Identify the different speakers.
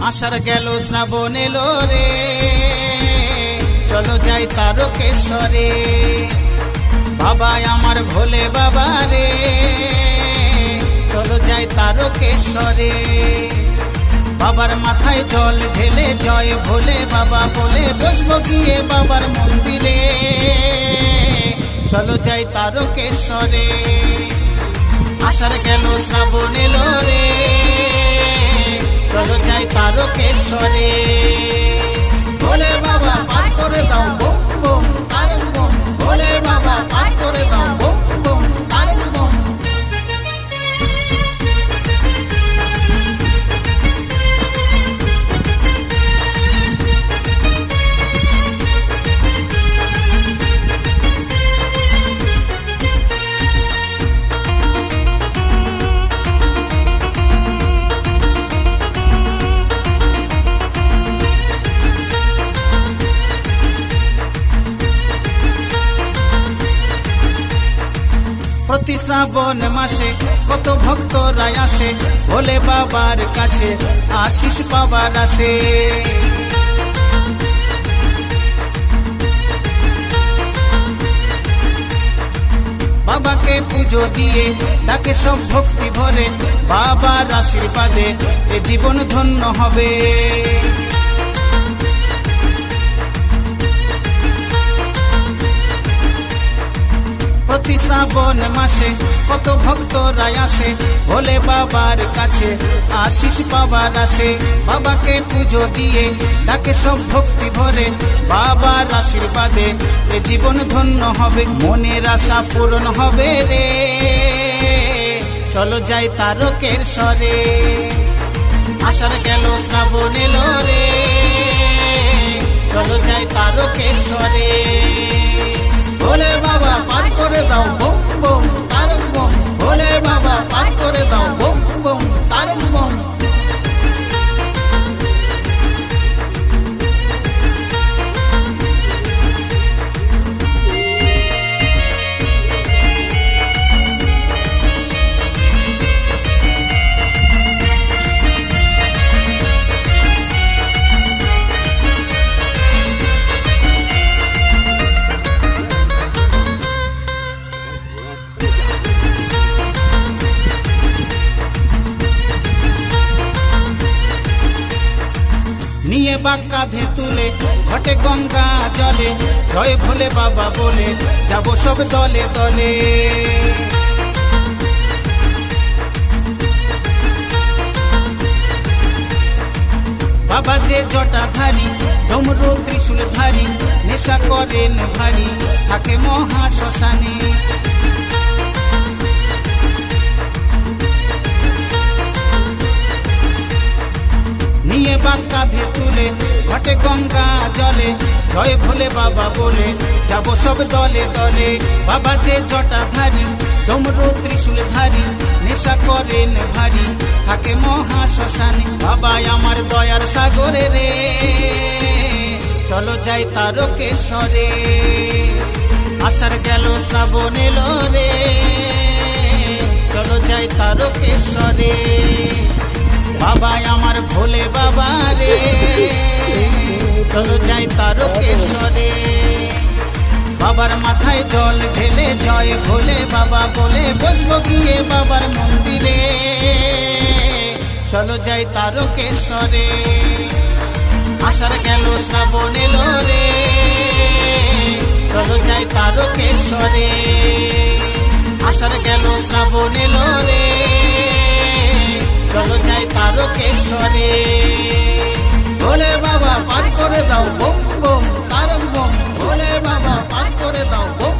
Speaker 1: আষাঢ় গেল শ্রাবণ এলো রে, চলো যাই তারকেশ্বরে। বাবা আমার ভোলে বাবা রে, চলো যাই তারকেশ্বরে। বাবার মাথায় জল ঢেলে জয় ভোলে বাবা বলে বসবো গিয়ে বাবার মন্দিরে। চলো যাই তারকেশ্বরে। আষাঢ় গেল শ্রাবণ এলো রে, চলো যাই তারকেশ্বরে। ভোলে বাবা পার করে দাও বম বম তারক বম, ভোলে বাবা পার করে দাও বম বম তারক বম। প্রতি শ্রাবণ মাসে কত ভক্তরা আসে ভোলে বাবার কাছে আশিস পাবার আসে। বাবাকে পুজো দিয়ে ডাকে সব ভক্তি ভরে, বাবার আশীর্বাদে এ জীবন ধন্য হবে। প্রতি শ্রাবণ মাসে কত ভক্তরা আসে ভোলে বাবার কাছে আশিস পাবার আসে। বাবাকে পুজো দিয়ে ডাকে সব ভক্তি ভরে, বাবার আশীর্বাদে এ জীবন ধন্য হবে। মনের আশা পূরণ হবে রে, চলো যাই তারকেশ্বরে। আষাঢ় গেল শ্রাবণ এলো রে, চলো যাই তারকেশ্বরে। ভোলে বাবা পার করে দাও বম বম তারক বম, ভোলে বাবা পার করে দাও বম বম তারক বম। নিয়ে বাগ কাঁধে তুলে ঘটে গঙ্গা জলে, জয় ভোলে বাবা বলে যাবো সব দলে দলে। বাবা যে জটাধারী ডমরু ত্রিশূল ধারী, নেশা করেন ভারী থাকে মহা শ্মশানে। নিয়ে বাগ কাঁধে তুলে ঘটে গঙ্গা জলে, জয় ভোলে বাবা বলে যাবো সব দলে দলে। বাবা যে জটাধারী ডমরু ত্রিশূল ধারী, নেশা করেন ভারী থাকে মহা শ্মশানে। বাবা আমার দয়ার সাগরে রে, চলো যাই তারকেশ্বরে। আষাঢ় গেল শ্রাবণ এলো রে, চলো যাই তারকেশ্বরে। বাবা আমার ভোলে বাবা রে, চলো যাই তারকেশ্বরে। বাবার মাথায় জল ঢেলে জয় ভোলে বাবা বলে বসবো গিয়ে বাবার মন্দিরে। চলো যাই তারকেশ্বরে। আষাঢ় গেল শ্রাবণ এলো রে, চলো যাই তারকেশ্বরে। আষাঢ় গেল শ্রাবণ এলো রে, চলো যাই তারকেশ্বরে। ভোলে বাবা পার করে দাও বম বম তারক বম, ভোলে বাবা পার করে দাও বম